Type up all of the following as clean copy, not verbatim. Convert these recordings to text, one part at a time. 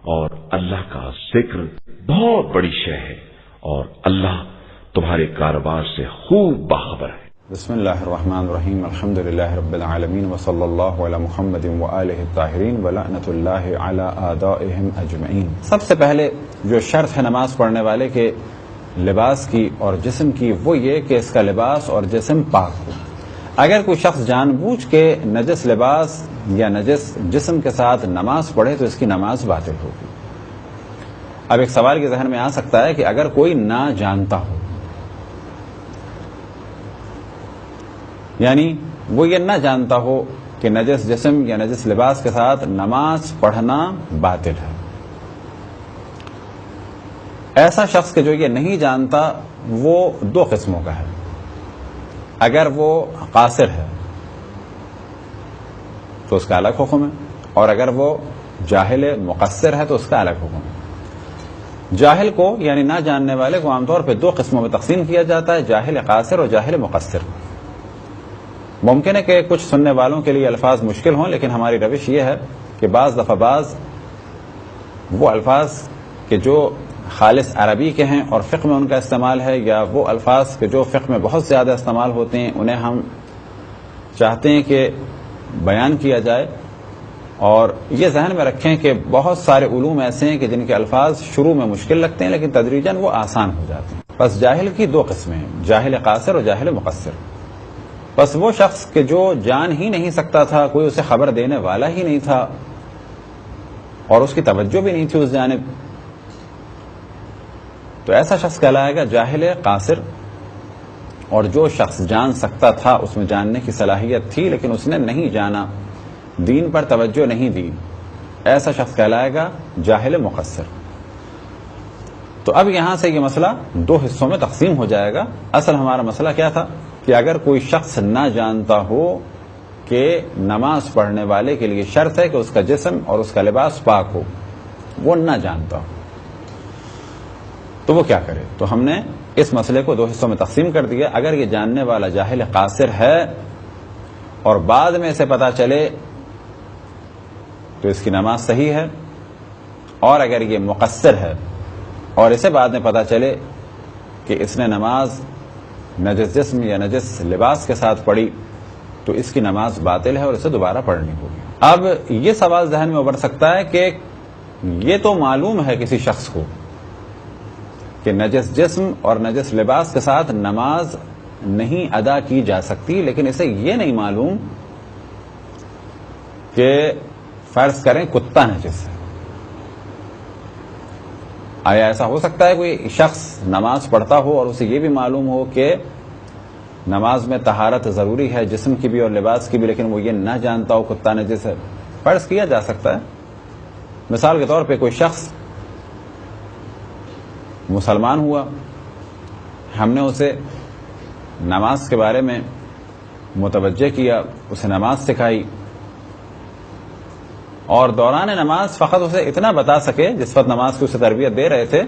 اور اللہ کا ذکر بہت بڑی شے ہے اور اللہ تمہارے کاروبار سے خوب باخبر ہے۔ بسم اللہ الرحمن الرحیم، الحمد للہ رب العالمین وصلی اللہ علی محمد وآلہ الطاہرین ولعنۃ اللہ علی اعدائہم اجمعین۔ سب سے پہلے جو شرط ہے نماز پڑھنے والے کے لباس کی اور جسم کی، وہ یہ کہ اس کا لباس اور جسم پاک ہو۔ اگر کوئی شخص جان بوجھ کے نجس لباس یا نجس جسم کے ساتھ نماز پڑھے تو اس کی نماز باطل ہوگی۔ اب ایک سوال کے ذہن میں آ سکتا ہے کہ اگر کوئی نہ جانتا ہو، یعنی وہ یہ نہ جانتا ہو کہ نجس جسم یا نجس لباس کے ساتھ نماز پڑھنا باطل ہے، ایسا شخص کہ جو یہ نہیں جانتا وہ دو قسموں کا ہے۔ اگر وہ قاصر ہے تو اس کا الگ حکم ہے، اور اگر وہ جاہل مقصر ہے تو اس کا الگ حکم ہے۔ جاہل کو یعنی نہ جاننے والے کو عام طور پہ دو قسموں میں تقسیم کیا جاتا ہے، جاہل قاصر اور جاہل مقصر۔ ممکن ہے کہ کچھ سننے والوں کے لیے الفاظ مشکل ہوں، لیکن ہماری روش یہ ہے کہ بعض دفعہ وہ الفاظ کہ جو خالص عربی کے ہیں اور فقہ میں ان کا استعمال ہے، یا وہ الفاظ کہ جو فقہ میں بہت زیادہ استعمال ہوتے ہیں، انہیں ہم چاہتے ہیں کہ بیان کیا جائے، اور یہ ذہن میں رکھیں کہ بہت سارے علوم ایسے ہیں کہ جن کے الفاظ شروع میں مشکل لگتے ہیں لیکن تدریجاً وہ آسان ہو جاتے ہیں۔ بس جاہل کی دو قسمیں ہیں، جاہل قاصر اور جاہل مقصر۔ بس وہ شخص کہ جو جان ہی نہیں سکتا تھا، کوئی اسے خبر دینے والا ہی نہیں تھا اور اس کی توجہ بھی نہیں تھی اس جانب، تو ایسا شخص کہلائے گا جاہل قاصر۔ اور جو شخص جان سکتا تھا، اس میں جاننے کی صلاحیت تھی لیکن اس نے نہیں جانا، دین پر توجہ نہیں دی، ایسا شخص کہلائے گا جاہل مقصر۔ تو اب یہاں سے یہ مسئلہ دو حصوں میں تقسیم ہو جائے گا۔ اصل ہمارا مسئلہ کیا تھا کہ اگر کوئی شخص نہ جانتا ہو کہ نماز پڑھنے والے کے لیے شرط ہے کہ اس کا جسم اور اس کا لباس پاک ہو، وہ نہ جانتا ہو تو وہ کیا کرے؟ تو ہم نے اس مسئلے کو دو حصوں میں تقسیم کر دیا۔ اگر یہ جاننے والا جاہل قاصر ہے اور بعد میں اسے پتا چلے تو اس کی نماز صحیح ہے، اور اگر یہ مقصر ہے اور اسے بعد میں پتا چلے کہ اس نے نماز نجس جسم یا نجس لباس کے ساتھ پڑھی تو اس کی نماز باطل ہے اور اسے دوبارہ پڑھنی ہوگی۔ اب یہ سوال ذہن میں ابھر سکتا ہے کہ یہ تو معلوم ہے کسی شخص کو کہ نجس جسم اور نجس لباس کے ساتھ نماز نہیں ادا کی جا سکتی، لیکن اسے یہ نہیں معلوم کہ فرض کریں کتا نجس ہے۔ آیا ایسا ہو سکتا ہے کوئی شخص نماز پڑھتا ہو اور اسے یہ بھی معلوم ہو کہ نماز میں طہارت ضروری ہے، جسم کی بھی اور لباس کی بھی، لیکن وہ یہ نہ جانتا ہو کتا نجس ہے؟ فرض کیا جا سکتا ہے۔ مثال کے طور پہ کوئی شخص مسلمان ہوا، ہم نے اسے نماز کے بارے میں متوجہ کیا، اسے نماز سکھائی، اور دوران نماز فقط اسے اتنا بتا سکے جس وقت نماز کی اسے تربیت دے رہے تھے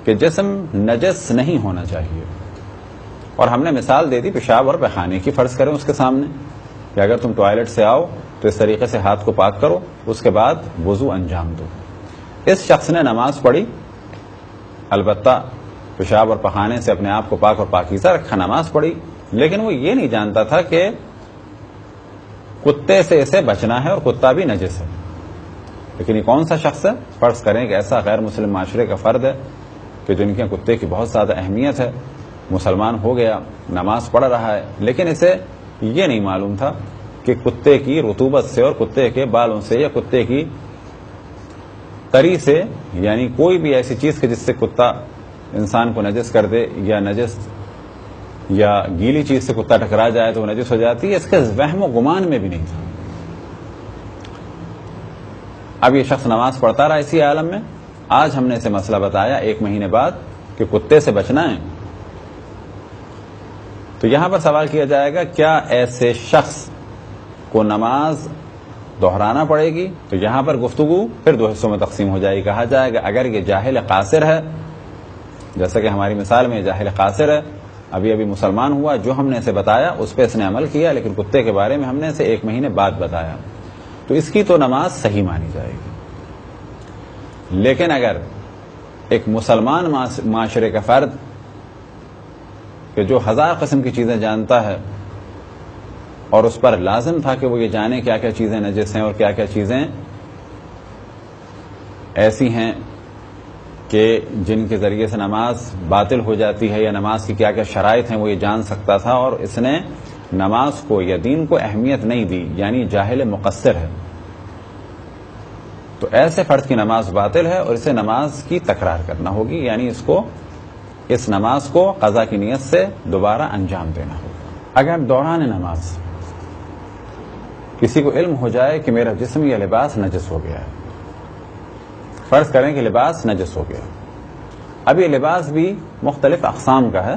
کہ جسم نجس نہیں ہونا چاہیے، اور ہم نے مثال دے دی پیشاب اور پیخانے کی۔ فرض کریں اس کے سامنے کہ اگر تم ٹوائلٹ سے آؤ تو اس طریقے سے ہاتھ کو پاک کرو، اس کے بعد وضو انجام دو۔ اس شخص نے نماز پڑھی، البتہ پیشاب اور پخانے سے اپنے آپ کو پاک اور پاکیزہ رکھا، نماز پڑھی، لیکن وہ یہ نہیں جانتا تھا کہ کتے سے اسے بچنا ہے اور کتا بھی نجس ہے۔ لیکن یہ کون سا شخص ہے؟ فرض کریں کہ ایسا غیر مسلم معاشرے کا فرد ہے کہ جن کے کتے کی بہت زیادہ اہمیت ہے، مسلمان ہو گیا، نماز پڑھ رہا ہے، لیکن اسے یہ نہیں معلوم تھا کہ کتے کی رطوبت سے اور کتے کے بالوں سے یا کتے کی تری سے، یعنی کوئی بھی ایسی چیز کہ جس سے کتا انسان کو نجس کر دے، یا نجس یا گیلی چیز سے کتا ٹکرا جائے تو وہ نجس ہو جاتی ہے، اس کے وہم و گمان میں بھی نہیں تھا۔ اب یہ شخص نماز پڑھتا رہا اسی عالم میں، آج ہم نے اسے مسئلہ بتایا 1 مہینے بعد کہ کتے سے بچنا ہے، تو یہاں پر سوال کیا جائے گا کیا ایسے شخص کو نماز دہرانا پڑے گی؟ تو یہاں پر گفتگو پھر 2 حصوں میں تقسیم ہو جائے گی۔ کہا جائے گا اگر یہ جاہل قاصر ہے، جیسا کہ ہماری مثال میں جاہل قاصر ہے، ابھی مسلمان ہوا، جو ہم نے اسے بتایا اس پہ اس نے عمل کیا، لیکن کتے کے بارے میں ہم نے اسے 1 مہینے بعد بتایا، تو اس کی تو نماز صحیح مانی جائے گی۔ لیکن اگر ایک مسلمان معاشرے کا فرد کہ جو 1000 قسم کی چیزیں جانتا ہے اور اس پر لازم تھا کہ وہ یہ جانے کیا کیا چیزیں نجس ہیں اور کیا کیا چیزیں ایسی ہیں کہ جن کے ذریعے سے نماز باطل ہو جاتی ہے یا نماز کی کیا کیا شرائط ہیں وہ یہ جان سکتا تھا، اور اس نے نماز کو یا دین کو اہمیت نہیں دی، یعنی جاہل مقصر ہے، تو ایسے فرد کی نماز باطل ہے اور اسے نماز کی تکرار کرنا ہوگی، یعنی اس نماز کو قضا کی نیت سے دوبارہ انجام دینا ہوگا۔ اگر دوران نماز کسی کو علم ہو جائے کہ میرا جسم یا لباس نجس ہو گیا ہے، فرض کریں کہ لباس نجس ہو گیا، اب یہ لباس بھی مختلف اقسام کا ہے،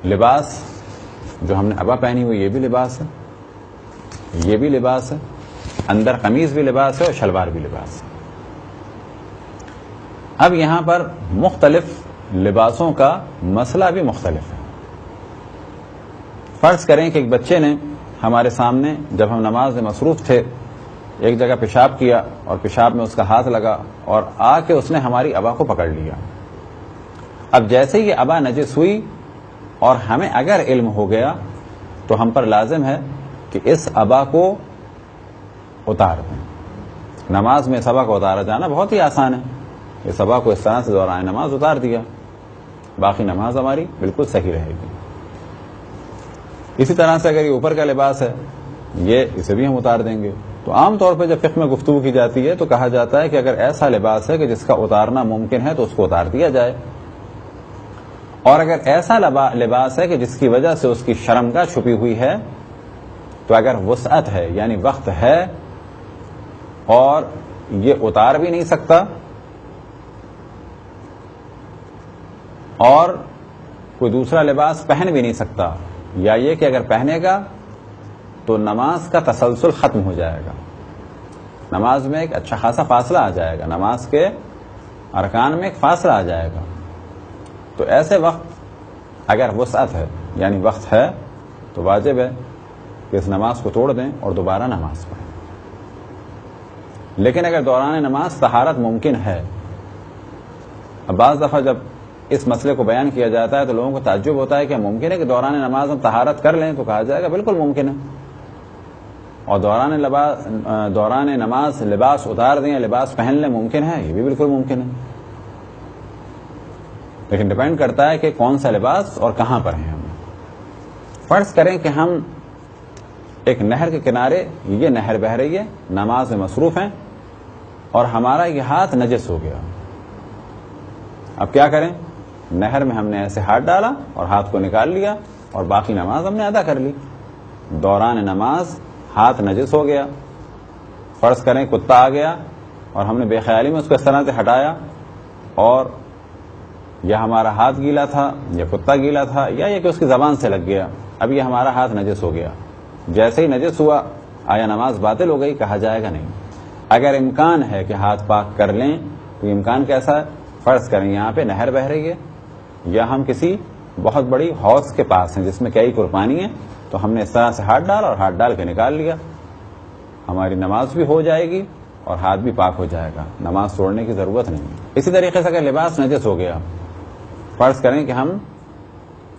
لباس جو ہم نے ابا پہنی ہوئی یہ بھی لباس ہے، یہ بھی لباس ہے، اندر قمیض بھی لباس ہے اور شلوار بھی لباس ہے۔ اب یہاں پر مختلف لباسوں کا مسئلہ بھی مختلف ہے۔ فرض کریں کہ ایک بچے نے ہمارے سامنے جب ہم نماز میں مصروف تھے ایک جگہ پیشاب کیا اور پیشاب میں اس کا ہاتھ لگا اور آ کے اس نے ہماری ابا کو پکڑ لیا۔ اب جیسے یہ ابا نجس ہوئی اور ہمیں اگر علم ہو گیا تو ہم پر لازم ہے کہ اس ابا کو اتار دیں۔ نماز میں اس ابا کو اتارا جانا بہت ہی آسان ہے، اس ابا کو اس طرح سے دوران نماز اتار دیا، باقی نماز ہماری بالکل صحیح رہے گی۔ اسی طرح سے اگر یہ اوپر کا لباس ہے اسے بھی ہم اتار دیں گے۔ تو عام طور پہ جب فقہ میں گفتگو کی جاتی ہے تو کہا جاتا ہے کہ اگر ایسا لباس ہے کہ جس کا اتارنا ممکن ہے تو اس کو اتار دیا جائے، اور اگر ایسا لباس ہے کہ جس کی وجہ سے اس کی شرمگاہ چھپی ہوئی ہے تو اگر وسعت ہے یعنی وقت ہے اور یہ اتار بھی نہیں سکتا اور کوئی دوسرا لباس پہن بھی نہیں سکتا، یا یہ کہ اگر پہنے گا تو نماز کا تسلسل ختم ہو جائے گا، نماز میں ایک اچھا خاصا فاصلہ آ جائے گا، نماز کے ارکان میں ایک فاصلہ آ جائے گا، تو ایسے وقت اگر وسعت ہے یعنی وقت ہے تو واجب ہے کہ اس نماز کو توڑ دیں اور دوبارہ نماز پڑھیں۔ لیکن اگر دوران نماز طہارت ممکن ہے، اب بعض دفعہ جب اس مسئلے کو بیان کیا جاتا ہے تو لوگوں کو تعجب ہوتا ہے کہ ممکن ہے کہ دوران نماز ہم طہارت کر لیں، تو کہا جائے گا بالکل ممکن ہے، اور دوران نماز لباس اتار دیں یا لباس پہن لیں ممکن ہے، یہ بھی بالکل ممکن ہے، لیکن ڈیپینڈ کرتا ہے کہ کون سا لباس اور کہاں پر ہیں ہم۔ فرض کریں کہ ہم ایک نہر کے کنارے، یہ نہر بہہ رہی ہے، نماز میں مصروف ہیں اور ہمارا یہ ہاتھ نجس ہو گیا، اب کیا کریں؟ نہر میں ہم نے ایسے ہاتھ ڈالا اور ہاتھ کو نکال لیا اور باقی نماز ہم نے ادا کر لی۔ دوران نماز ہاتھ نجس ہو گیا، فرض کریں کتا آ گیا اور ہم نے بے خیالی میں اس کو اس طرح سے ہٹایا اور یا ہمارا ہاتھ گیلا تھا یا کتا گیلا تھا یا یہ کہ اس کی زبان سے لگ گیا، اب یہ ہمارا ہاتھ نجس ہو گیا، جیسے ہی نجس ہوا آیا نماز باطل ہو گئی؟ کہا جائے گا نہیں۔ اگر امکان ہے کہ ہاتھ پاک کر لیں تو امکان کیسا ہے؟ فرض کریں یہاں پہ نہر بہہ رہی ہے یا ہم کسی بہت بڑی حوض کے پاس ہیں جس میں کئی قربانی ہیں، تو ہم نے اس طرح سے ہاتھ ڈالا اور ہاتھ ڈال کے نکال لیا، ہماری نماز بھی ہو جائے گی اور ہاتھ بھی پاک ہو جائے گا، نماز توڑنے کی ضرورت نہیں۔ اسی طریقے سے اگر لباس نجس ہو گیا، فرض کریں کہ ہم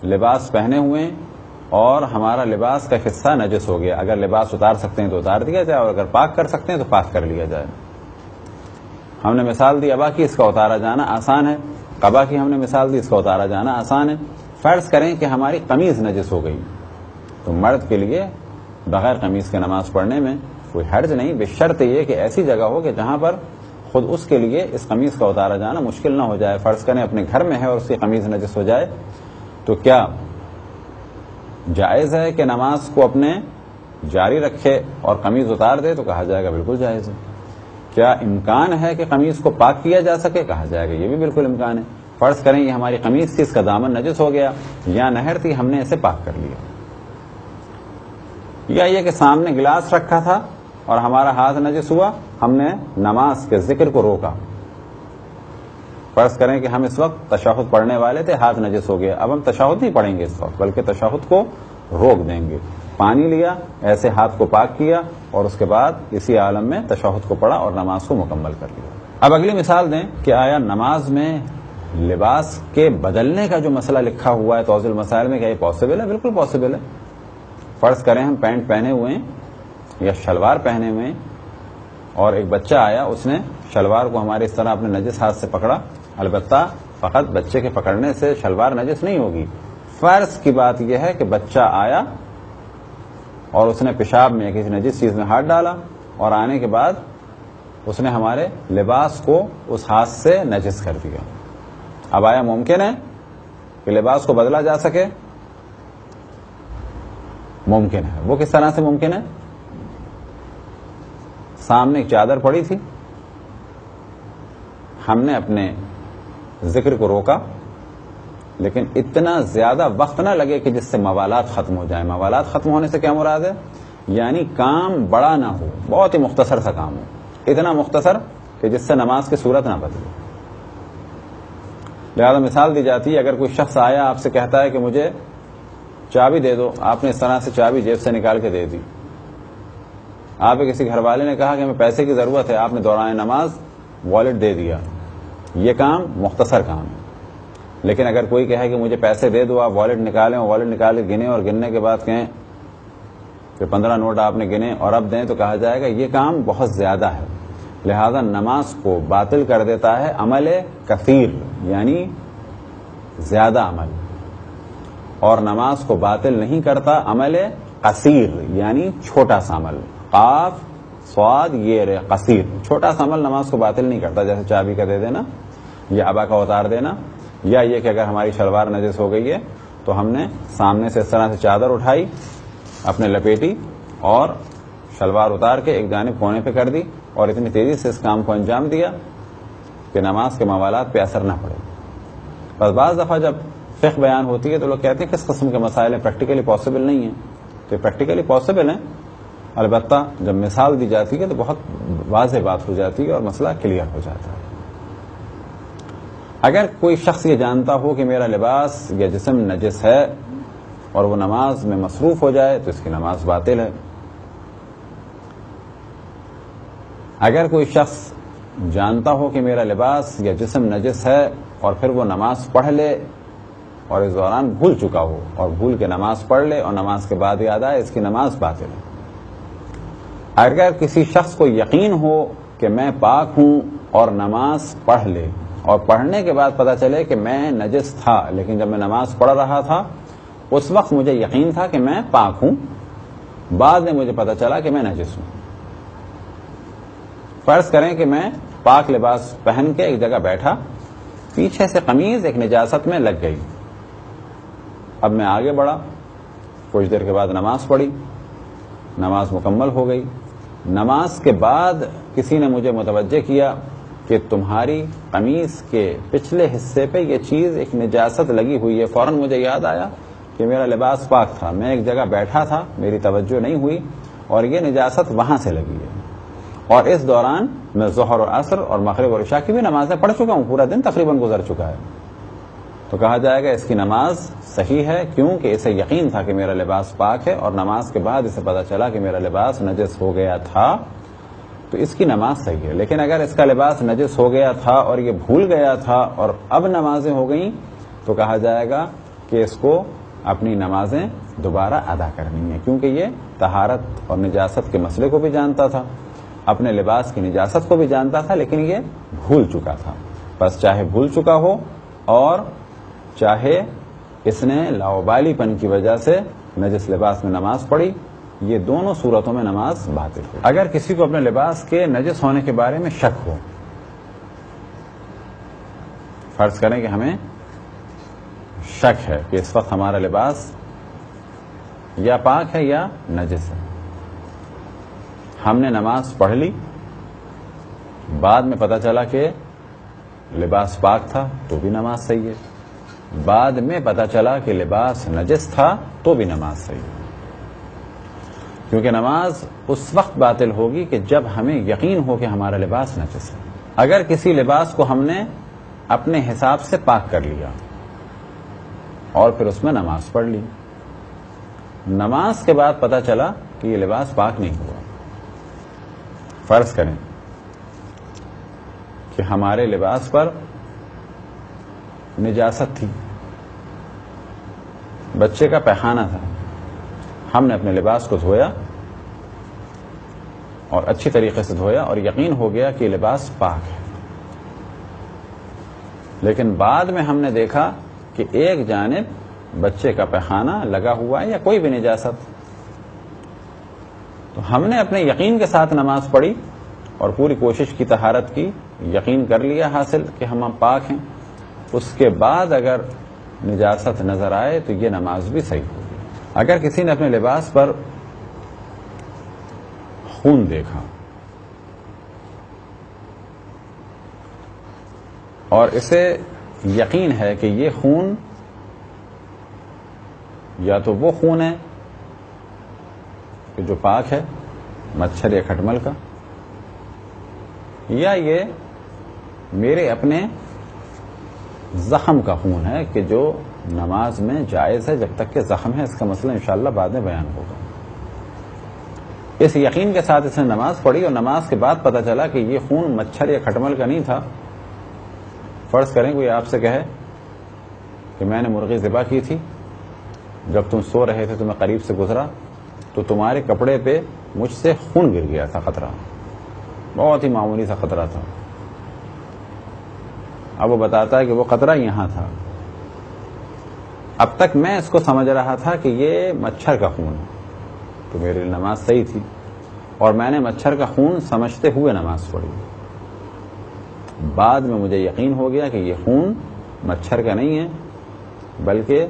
لباس پہنے ہوئے اور ہمارا لباس کا حصہ نجس ہو گیا، اگر لباس اتار سکتے ہیں تو اتار دیا جائے اور اگر پاک کر سکتے ہیں تو پاک کر لیا جائے۔ ہم نے مثال دی ابا کی، اس کا اتارا جانا آسان ہے، قبا کی ہم نے مثال دی، اس کا اتارا جانا آسان ہے۔ فرض کریں کہ ہماری قمیض نجس ہو گئی تو مرد کے لیے بغیر قمیض کے نماز پڑھنے میں کوئی حرج نہیں، بشرط یہ کہ ایسی جگہ ہو کہ جہاں پر خود اس کے لیے اس قمیض کا اتارا جانا مشکل نہ ہو جائے۔ فرض کریں اپنے گھر میں ہے اور اس کی قمیض نجس ہو جائے تو کیا جائز ہے کہ نماز کو اپنے جاری رکھے اور قمیض اتار دے؟ تو کہا جائے گا بالکل جائز ہے۔ کیا امکان ہے کہ قمیض کو پاک کیا جا سکے؟ کہا جائے گا یہ بھی بالکل امکان ہے۔ فرض کریں یہ ہماری قمیض تھی، اس کا دامن نجس ہو گیا، یا نہر تھی ہم نے اسے پاک کر لیا، یا یہ کہ سامنے گلاس رکھا تھا اور ہمارا ہاتھ نجس ہوا، ہم نے نماز کے ذکر کو روکا۔ فرض کریں کہ ہم اس وقت تشہد پڑھنے والے تھے، ہاتھ نجس ہو گیا، اب ہم تشہد نہیں پڑھیں گے اس وقت، بلکہ تشہد کو روک دیں گے. پانی لیا, ایسے ہاتھ کو پاک کیا اور اس کے بعد اسی عالم میں تشہد کو پڑھا اور نماز کو مکمل کر لیا. اب اگلی مثال دیں کہ آیا نماز میں لباس کے بدلنے کا جو مسئلہ لکھا ہوا ہے توضیح المسائل میں, کیا یہ پاسبل ہے؟ بالکل پاسبل ہے. فرض کریں ہم پینٹ پہنے ہوئے ہیں یا شلوار پہنے ہوئے ہیں اور ایک بچہ آیا, اس نے شلوار کو ہمارے اس طرح اپنے نجس ہاتھ سے پکڑا. البتہ فقط بچے کے پکڑنے سے شلوار نجس نہیں ہوگی. فرض کی بات یہ ہے کہ بچہ آیا اور اس نے پیشاب میں کسی نجس چیز میں ہاتھ ڈالا اور آنے کے بعد اس نے ہمارے لباس کو اس ہاتھ سے نجس کر دیا. اب آیا ممکن ہے کہ لباس کو بدلا جا سکے؟ ممکن ہے. وہ کس طرح سے ممکن ہے؟ سامنے ایک چادر پڑی تھی, ہم نے اپنے ذکر کو روکا لیکن اتنا زیادہ وقت نہ لگے کہ جس سے موالات ختم ہو جائیں. موالات ختم ہونے سے کیا مراد ہے؟ یعنی کام بڑا نہ ہو, بہت ہی مختصر سا کام ہو, اتنا مختصر کہ جس سے نماز کی صورت نہ بدلے. لہذا مثال دی جاتی ہے, اگر کوئی شخص آیا آپ سے کہتا ہے کہ مجھے چابی دے دو, آپ نے اس طرح سے چابی جیب سے نکال کے دے دی. آپ کسی گھر والے نے کہا کہ ہمیں پیسے کی ضرورت ہے, آپ نے دوران نماز والیٹ دے دیا. یہ کام مختصر کام ہے. لیکن اگر کوئی کہے کہ مجھے پیسے دے دو, آپ والیٹ نکالیں, والیٹ نکال کے گنے اور گننے کے بعد کہیں کہ 15 نوٹ آپ نے گنے اور اب دیں, تو کہا جائے گا یہ کام بہت زیادہ ہے. لہذا نماز کو باطل کر دیتا ہے عمل کثیر یعنی زیادہ عمل, اور نماز کو باطل نہیں کرتا عمل قصیر یعنی چھوٹا سا عمل. قاف صاد یہ قصیر, چھوٹا سا عمل نماز کو باطل نہیں کرتا, جیسے چابی کا دے دینا یا ابا کا اتار دینا, یا یہ کہ اگر ہماری شلوار نجس ہو گئی ہے تو ہم نے سامنے سے اس طرح سے چادر اٹھائی, اپنے لپیٹی اور شلوار اتار کے ایک جانب کونے پہ کر دی اور اتنی تیزی سے اس کام کو انجام دیا کہ نماز کے موالات پہ اثر نہ پڑے. بس بعض دفعہ جب فقہ بیان ہوتی ہے تو لوگ کہتے ہیں کس قسم کے مسائل ہیں, پریکٹیکلی پاسبل نہیں ہیں. تو یہ پریکٹیکلی پاسبل ہیں, البتہ جب مثال دی جاتی ہے تو بہت واضح بات ہو جاتی ہے اور مسئلہ کلیئر ہو جاتا ہے. اگر کوئی شخص یہ جانتا ہو کہ میرا لباس یا جسم نجس ہے اور وہ نماز میں مصروف ہو جائے تو اس کی نماز باطل ہے. اگر کوئی شخص جانتا ہو کہ میرا لباس یا جسم نجس ہے اور پھر وہ نماز پڑھ لے اور اس دوران بھول چکا ہو اور بھول کے نماز پڑھ لے اور نماز کے بعد یاد آئے, اس کی نماز باطل ہے. اگر کسی شخص کو یقین ہو کہ میں پاک ہوں اور نماز پڑھ لے اور پڑھنے کے بعد پتہ چلے کہ میں نجس تھا, لیکن جب میں نماز پڑھ رہا تھا اس وقت مجھے یقین تھا کہ میں پاک ہوں, بعد میں مجھے پتہ چلا کہ میں نجس ہوں. فرض کریں کہ میں پاک لباس پہن کے ایک جگہ بیٹھا, پیچھے سے قمیض ایک نجاست میں لگ گئی. اب میں آگے بڑھا, کچھ دیر کے بعد نماز پڑھی, نماز مکمل ہو گئی. نماز کے بعد کسی نے مجھے متوجہ کیا کہ تمہاری قمیض کے پچھلے حصے پہ یہ چیز ایک نجاست لگی ہوئی ہے. فوراً مجھے یاد آیا کہ میرا لباس پاک تھا, میں ایک جگہ بیٹھا تھا, میری توجہ نہیں ہوئی اور یہ نجاست وہاں سے لگی ہے. اور اس دوران میں ظہر اور عصر اور مغرب اور عشاء کی بھی نمازیں پڑھ چکا ہوں, پورا دن تقریباً گزر چکا ہے. تو کہا جائے گا اس کی نماز صحیح ہے, کیونکہ اسے یقین تھا کہ میرا لباس پاک ہے اور نماز کے بعد اسے پتہ چلا کہ میرا لباس نجس ہو گیا تھا, تو اس کی نماز صحیح ہے. لیکن اگر اس کا لباس نجس ہو گیا تھا اور یہ بھول گیا تھا اور اب نمازیں ہو گئیں, تو کہا جائے گا کہ اس کو اپنی نمازیں دوبارہ ادا کرنی ہیں, کیونکہ یہ طہارت اور نجاست کے مسئلے کو بھی جانتا تھا, اپنے لباس کی نجاست کو بھی جانتا تھا, لیکن یہ بھول چکا تھا. بس چاہے بھول چکا ہو اور چاہے اس نے لاوبالی پن کی وجہ سے نجس لباس میں نماز پڑھی, یہ دونوں صورتوں میں نماز باطل ہو. اگر کسی کو اپنے لباس کے نجس ہونے کے بارے میں شک ہو, فرض کریں کہ ہمیں شک ہے کہ اس وقت ہمارا لباس یا پاک ہے یا نجس ہے, ہم نے نماز پڑھ لی, بعد میں پتہ چلا کہ لباس پاک تھا تو بھی نماز صحیح ہے, بعد میں پتہ چلا کہ لباس نجس تھا تو بھی نماز صحیح ہے. کیونکہ نماز اس وقت باطل ہوگی کہ جب ہمیں یقین ہو کہ ہمارا لباس نجس ہے. اگر کسی لباس کو ہم نے اپنے حساب سے پاک کر لیا اور پھر اس میں نماز پڑھ لی, نماز کے بعد پتہ چلا کہ یہ لباس پاک نہیں ہوا. فرض کریں کہ ہمارے لباس پر نجاست تھی، بچے کا پیخانہ تھا، ہم نے اپنے لباس کو دھویا اور اچھی طریقے سے دھویا اور یقین ہو گیا کہ یہ لباس پاک ہے، لیکن بعد میں ہم نے دیکھا کہ ایک جانب بچے کا پیخانہ لگا ہوا ہے یا کوئی بھی نجاست، تو ہم نے اپنے یقین کے ساتھ نماز پڑھی اور پوری کوشش کی، طہارت کی، یقین کر لیا حاصل کہ ہم پاک ہیں. اس کے بعد اگر نجاست نظر آئے تو یہ نماز بھی صحیح ہوگی. اگر کسی نے اپنے لباس پر خون دیکھا اور اسے یقین ہے کہ یہ خون یا تو وہ خون ہے کہ جو پاک ہے، مچھر یا کھٹمل کا، یا یہ میرے اپنے زخم کا خون ہے کہ جو نماز میں جائز ہے جب تک کہ زخم ہے. اس کا مسئلہ انشاءاللہ بعد میں بیان ہوگا. اس یقین کے ساتھ اس نے نماز پڑھی اور نماز کے بعد پتہ چلا کہ یہ خون مچھر یا کھٹمل کا نہیں تھا. فرض کریں کوئی آپ سے کہے کہ میں نے مرغی ذبح کی تھی، جب تم سو رہے تھے تو میں قریب سے گزرا تو تمہارے کپڑے پہ مجھ سے خون گر گیا تھا، قطرہ، بہت ہی معمولی سا قطرہ تھا. اب وہ بتاتا ہے کہ وہ قطرہ یہاں تھا. اب تک میں اس کو سمجھ رہا تھا کہ یہ مچھر کا خون ہے، تو میری نماز صحیح تھی اور میں نے مچھر کا خون سمجھتے ہوئے نماز پڑھی. بعد میں مجھے یقین ہو گیا کہ یہ خون مچھر کا نہیں ہے بلکہ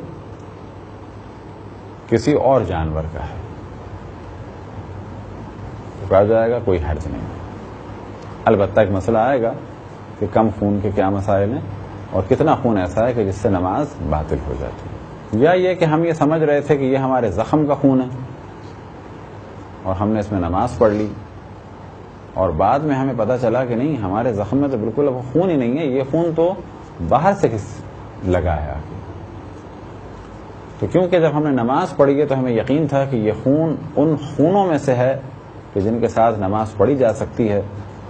کسی اور جانور کا ہے. تو کہا جائے گا کوئی حرج نہیں. البتہ ایک مسئلہ آئے گا کہ کم خون کے کیا مسائل ہیں اور کتنا خون ایسا ہے کہ جس سے نماز باطل ہو جاتی ہے. یا یہ کہ ہم یہ سمجھ رہے تھے کہ یہ ہمارے زخم کا خون ہے اور ہم نے اس میں نماز پڑھ لی اور بعد میں ہمیں پتہ چلا کہ نہیں، ہمارے زخم میں تو بالکل اب خون ہی نہیں ہے، یہ خون تو باہر سے لگا ہے. تو کیونکہ جب ہم نے نماز پڑھی ہے تو ہمیں یقین تھا کہ یہ خون ان خونوں میں سے ہے کہ جن کے ساتھ نماز پڑھی جا سکتی ہے،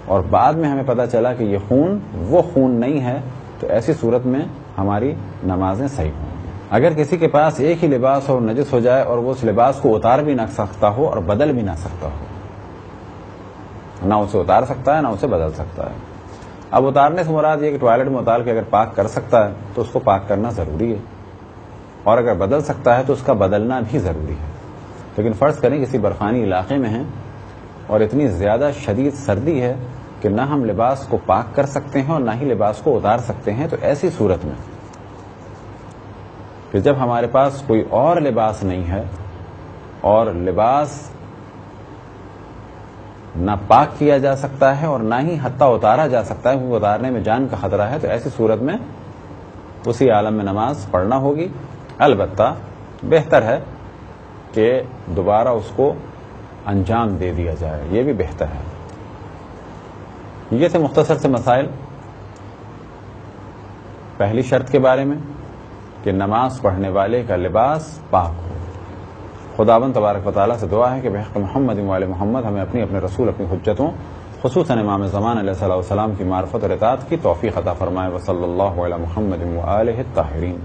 اور بعد میں ہمیں پتہ چلا کہ یہ خون وہ خون نہیں ہے، تو ایسی صورت میں ہماری نمازیں صحیح ہوں گی. اگر کسی کے پاس ایک ہی لباس اور نجس ہو جائے اور وہ اس لباس کو اتار بھی نہ سکتا ہو اور بدل بھی نہ سکتا ہو، نہ اسے اتار سکتا ہے نہ اسے بدل سکتا ہے. اب اتارنے سے مراد یہ کہ ٹوائلٹ میں اتار کے اگر پاک کر سکتا ہے تو اس کو پاک کرنا ضروری ہے، اور اگر بدل سکتا ہے تو اس کا بدلنا بھی ضروری ہے. لیکن فرض کریں کسی برفانی علاقے میں ہیں اور اتنی زیادہ شدید سردی ہے کہ نہ ہم لباس کو پاک کر سکتے ہیں اور نہ ہی لباس کو اتار سکتے ہیں، تو ایسی صورت میں کہ جب ہمارے پاس کوئی اور لباس نہیں ہے اور لباس نہ پاک کیا جا سکتا ہے اور نہ ہی حتیٰ اتارا جا سکتا ہے کیونکہ اتارنے میں جان کا خطرہ ہے، تو ایسی صورت میں اسی عالم میں نماز پڑھنا ہوگی. البتہ بہتر ہے کہ دوبارہ اس کو انجام دے دیا جائے، یہ بھی بہتر ہے. یہ تھے مختصر سے مسائل پہلی شرط کے بارے میں کہ نماز پڑھنے والے کا لباس پاک ہو. خداوند تبارک و تعالیٰ سے دعا ہے کہ بحق محمد و آل محمد ہمیں اپنے رسول اپنی حجتوں خصوصاً امام زمان علیہ السلام کی معرفت اور اطاعت کی توفیق عطا فرمائے. وصلی اللہ علی محمد و آلہ الطاہرین.